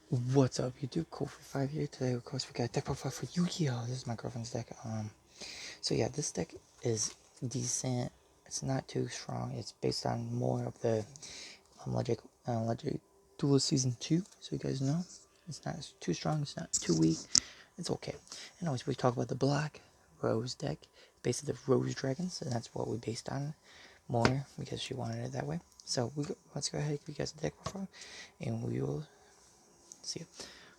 What's up, YouTube? Cool for 5 here. Today, of course, we got a deck profile for Yu-Gi-Oh! This is my girlfriend's deck. So yeah, this deck is decent. It's not too strong. It's based on more of the Logic Duel Season 2, so you guys know. It's not too strong, it's not too weak. It's okay. And always we talk about the Black Rose deck, based on the Rose Dragons, and that's what we based on more because she wanted it that way. So let's go ahead and give you guys the deck profile, and we will see it.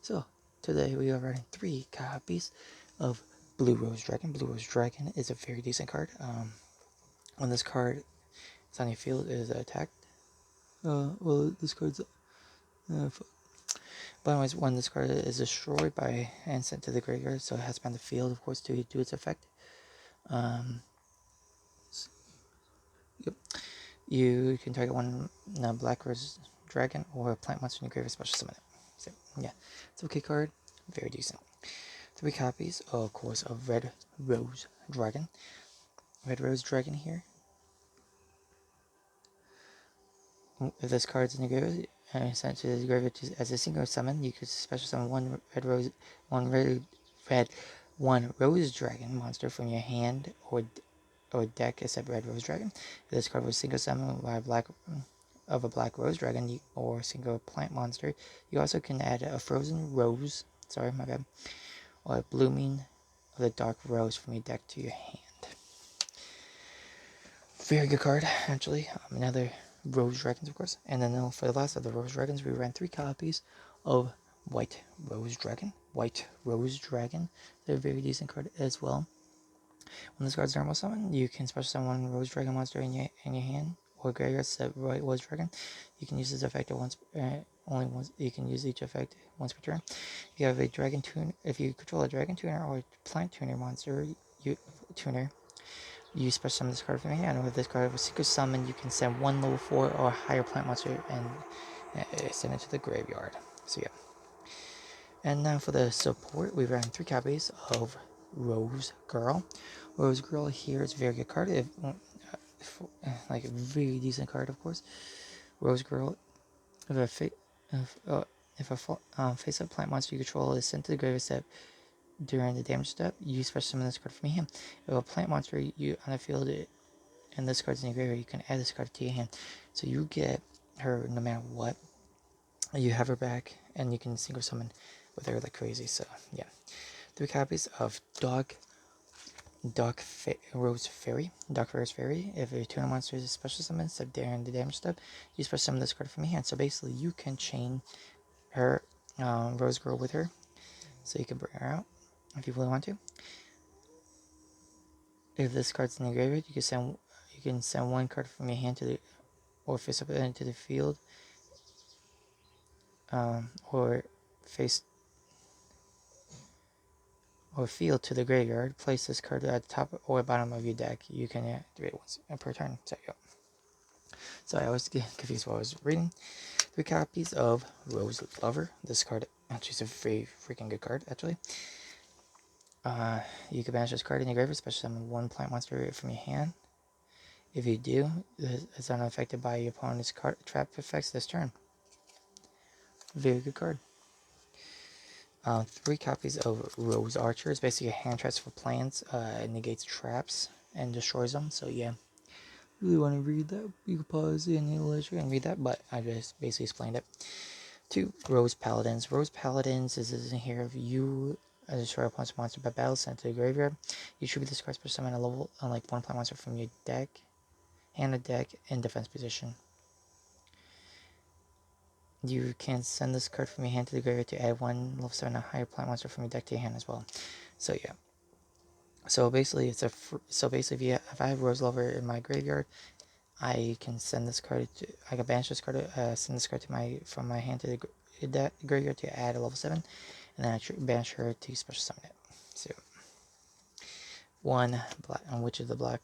So today we are running 3 copies of Blue Rose Dragon. Blue Rose Dragon is a very decent card. When this card is on your field, it is attacked. This card's. But anyways, when this card is destroyed by and sent to the graveyard, so it has to be on the field, of course, to do its effect. Yep. You can target one Black Rose Dragon or a plant monster in your graveyard, special summon it. So yeah, it's okay card, very decent. 3 copies, of course, of Red Rose Dragon. Red Rose Dragon here. If this card's in the graveyard and sent to the graveyard as a single summon, you could special summon one Rose Dragon monster from your hand or deck except Red Rose Dragon. If this card was single summon by a Black Rose Dragon or single plant monster, you also can add a Frozen Rose, sorry, my bad, or a Blooming of the Dark Rose from your deck to your hand. Very good card, actually. Another Rose Dragons, of course. And then for the last of the Rose Dragons, we ran 3 copies of White Rose Dragon. White Rose Dragon. They're a very decent card as well. When this card's normal summon, you can special summon one Rose Dragon monster in your hand or graveyard set White Rose Dragon. You can use this effect once, only once. You can use each effect once per turn. If you have a Dragon Tuner, if you control a Dragon Tuner or a Plant Tuner monster, you special summon this card from your hand. With this card, with Secret Summon, you can send one level 4 or higher plant monster and send it to the graveyard. So yeah. And now for the support, we ran 3 copies of Rose Girl. Rose Girl here is a very good card. Like a very decent card, of course. Rose Girl, if a face-up plant monster you control is sent to the graveyard step during the damage step, you special summon this card from your hand. If a plant monster you on the field and this card's in your graveyard, you can add this card to your hand. So you get her no matter what. You have her back, and you can single summon with her like crazy. So yeah, 3 copies of Rose Fairy. Dark Rose Fairy. If a tuna monster is a special summon, step during the damage step, you special summon this card from your hand. So basically, you can chain her Rose Girl with her, so you can bring her out if you really want to. If this card's in the graveyard, you can send one card from your hand to the or face up into the field, or field to the graveyard. Place this card at the top or bottom of your deck. You can activate it once per turn. So, yeah. So I always get confused while I was reading. 3 copies of Rose Lover. This card actually is a very freaking good card, actually. You can banish this card in your graveyard, especially summon one plant monster from your hand. If you do, it's unaffected by your opponent's card trap effects this turn. Very good card. 3 copies of Rose Archer. It's basically a hand traps for plants. It negates traps and destroys them. So yeah, really want to read that, you can pause in your leisure and read that, but I just basically explained it. 2 Rose Paladins. Rose Paladins is in here. If you destroy opponent's monster by battle sent to the graveyard, you should be this card's summon a level on like 1 plant monster from your deck, hand of deck, in defense position. You can send this card from your hand to the graveyard to add 1 level 7 or higher plant monster from your deck to your hand as well. So yeah. So basically, if I have Rose Lover in my graveyard, I can send this card to. I can banish this card. Send this card to from my hand to the graveyard to add a level 7, and then I banish her to special summon it. So 1 black, which is the black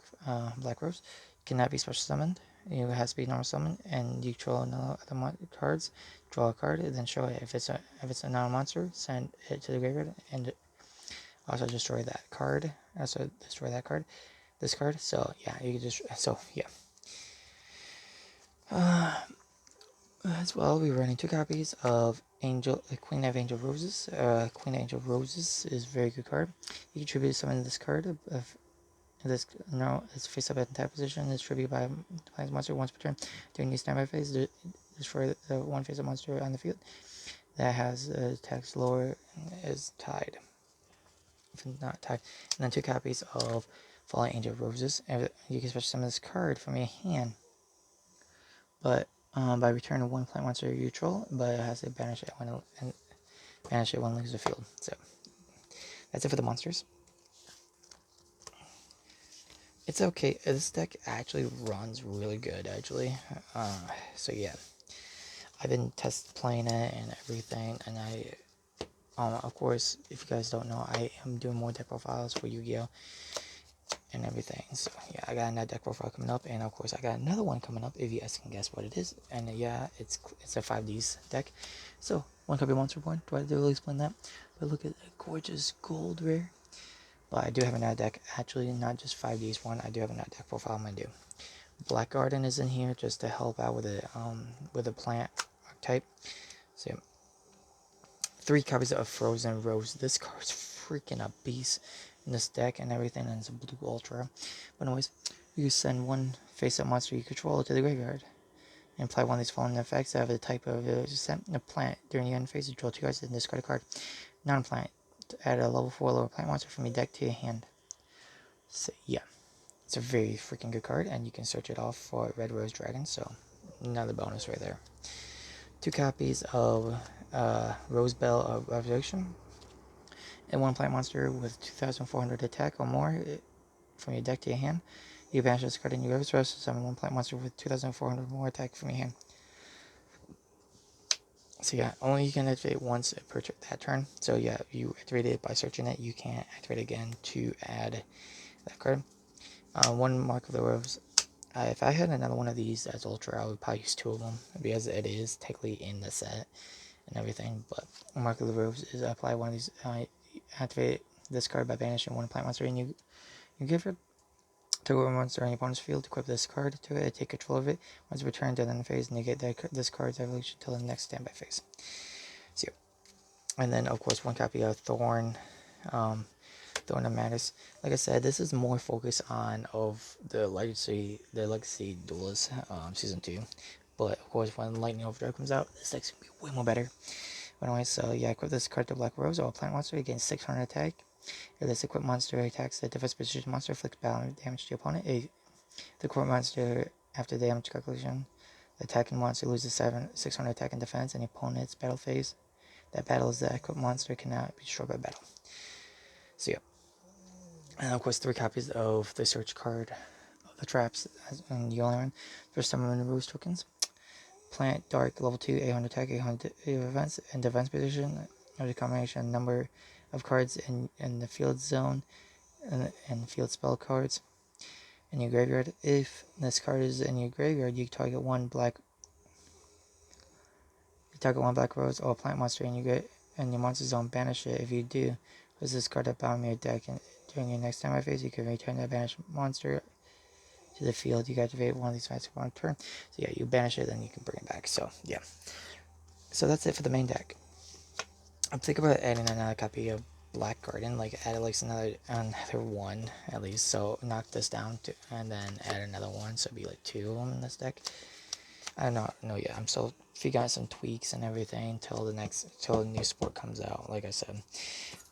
rose, cannot be special summoned. It has to be normal summon, and you draw no other cards. Draw a card, and then show it. If it's a non-monster, send it to the graveyard, and also destroy that card. Also destroy that card. This card. So yeah, you can just as well, we're running 2 copies of Queen of Angel Roses. Queen of Angel Roses is a very good card. You can tribute summon this card. It's face up at attack position. It's tribute by planes monster once per turn. During the standby phase, destroy the one face up monster on the field that has attacks lower is tied. If not tied, and then 2 copies of Fallen Angel Roses. And you can special summon this card from your hand, but by returning 1 plant monster you control, but it has to banish it when it leaves the field. So that's it for the monsters. It's okay. This deck actually runs really good, actually. So yeah, I've been test playing it and everything, and of course, if you guys don't know, I am doing more deck profiles for Yu-Gi-Oh and everything. So yeah, I got another deck profile coming up, and of course, I got another one coming up. If you guys can guess what it is, and yeah, it's a 5Ds deck. So 1 copy Monster Born. Do I have to really explain that? But look at that gorgeous gold rare. But I do have another deck, actually, not just 5Ds one. I do have another deck profile I'm gonna do. Black Garden is in here just to help out with the plant archetype. So 3 copies of Frozen Rose. This card's freaking a beast in this deck and everything, and it's a blue ultra. But anyways, you send 1 face-up monster you control to the graveyard and apply 1 of these following effects that have the type of a plant. During the end phase, you draw 2 cards and discard a card. Non-plant. Add a level 4 lower plant monster from your deck to your hand. So yeah. It's a very freaking good card, and you can search it off for Red Rose Dragon, so another bonus right there. 2 copies of Rose Bell of Revolution, and 1 plant monster with 2,400 attack or more from your deck to your hand. You banish this card in your reverse, summon 1 plant monster with 2,400 more attack from your hand. So yeah, only you can activate once per that turn. So yeah, you activate it by searching it. You can't activate it again to add that card. 1 Mark of the Rose. If I had another one of these as Ultra, I would probably use 2 of them, because it is technically in the set and everything. But Mark of the Rose is apply 1 of these. Activate this card by banishing 1 plant monster, and you give it to a monster on your opponent's field. Equip this card to it, take control of it. Once returned to the end phase, negate this card's evolution until the next standby phase. So, and then of course 1 copy of Thorn. Thorn of Madness. Like I said, this is more focused on the legacy duelist season 2. But of course, when Lightning Overdrive comes out, this deck's gonna be way more better. But anyway, so yeah, equip this card to Black Rose or a plant monster, gains 600 attack. If this equipped monster attacks the defense position monster, inflicts battle damage to the opponent. The equipped monster, after the damage calculation, the attacking monster loses 600 attack and defense, and the opponent's battle phase. That battle is the equipped monster cannot be destroyed by battle. So yeah. And of course, 3 copies of the search card of the traps, and the only one. First summon Rose tokens. Plant Dark level 2, 800 attack, 800 defense, and defense position. Of the combination number of cards in the field zone and field spell cards in your graveyard. If this card is in your graveyard, you target one black rose or plant monster in your monster zone. Banish it. If you do, put this card at the bottom of your deck, and during your next time I phase, you can return that banished monster to the field. You can activate 1 of these fights on turn. So yeah, you banish it, then you can bring it back. So yeah. So that's it for the main deck. I'm thinking about adding another copy of Black Garden, like add at least another 1 at least. So knock this down and then add another 1, so it'd be like 2 of them in this deck. I don't know yet. I'm still figuring out some tweaks and everything till the new sport comes out, like I said.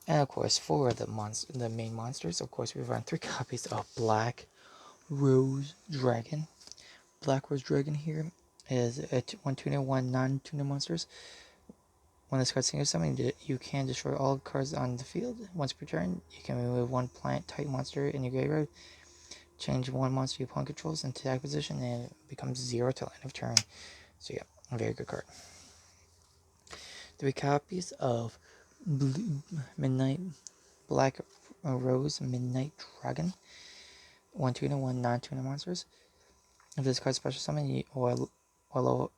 And of course, for the main monsters, of course, we run 3 copies of Black Rose Dragon. Black Rose Dragon here is a 1 tuner, 1 non-tuner monsters. When this card single summon, you can destroy all cards on the field. Once per turn, you can remove 1 plant type monster in your graveyard. Change 1 monster your opponent controls into attack position, and it becomes 0 till end of turn. So yeah, a very good card. 3 copies of Midnight Black Rose Midnight Dragon. 1 tuner, 1 non-tuner monsters. If this card special summon or low,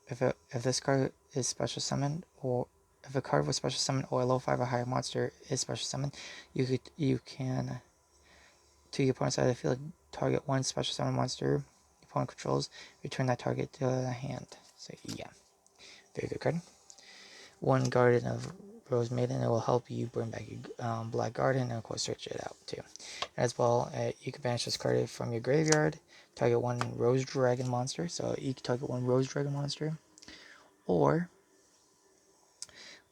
if this card is special summoned, or if a card was special summoned or a low 5 or higher monster is special summoned, you can to your opponent's side of the field target 1 special summon monster your opponent controls, return that target to the hand. So yeah, very good card. 1 Garden of Rose Maiden. It will help you bring back your Black Garden and of course search it out too. As well, you can banish this card from your graveyard. Target 1 Rose Dragon monster. So you can target 1 Rose Dragon monster, or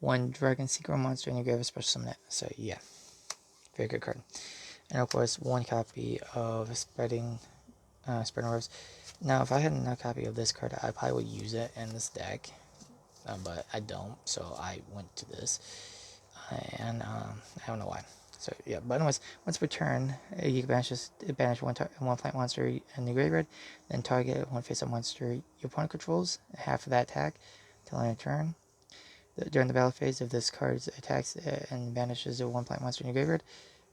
1 Dragon Secret monster in your graveyard special summon it. So yeah, very good card. And of course, 1 copy of Spreading Rose. Now, if I had another copy of this card, I probably would use it in this deck, but I don't, so I went to this, and I don't know why. So yeah, but anyways, once per turn, you can banish one plant monster in the graveyard, then target 1 face-up monster your opponent controls, half of that attack, till end of turn. During the battle phase, if this card attacks and banishes a 1 plant monster in your graveyard,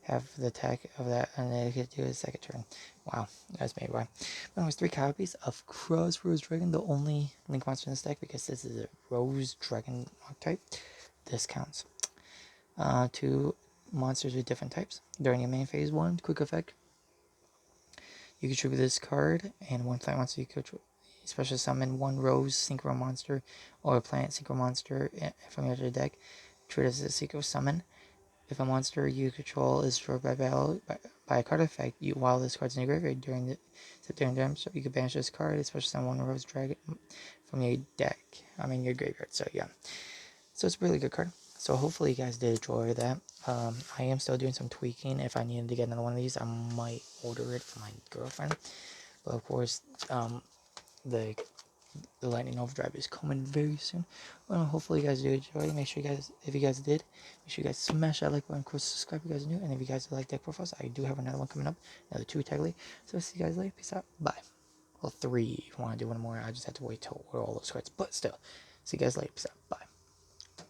have the attack of that, and then it could do a second turn. Wow, that's maybe why. But it was 3 copies of Crossroads Dragon, the only link monster in this deck, because this is a Rose Dragon archetype. This counts. 2 monsters with different types. During your main phase 1, quick effect. You contribute this card, and 1 plant monster you control. Special summon 1 Rose Synchro monster or a plant Synchro monster from your deck. Treat it as a Synchro summon. If a monster you control is destroyed by battle by a card effect, while this card's in your graveyard during the so you can banish this card, especially summon 1 Rose Dragon from your deck. Your graveyard. So yeah, so it's a really good card. So hopefully you guys did enjoy that. I am still doing some tweaking. If I needed to get another one of these, I might order it for my girlfriend. But of course, the Lightning Overdrive is coming very soon. Well, hopefully you guys do enjoy. Make sure you guys, if you guys did, make sure you guys smash that like button, of course subscribe if you guys are new, and if you guys like deck profiles, I do have another one coming up, another 2 tag league. So see you guys later. Peace out. Bye. Well, 3 if you want to do one more. I just have to wait till we're all those cards, but still. See you guys later. Peace out. Bye.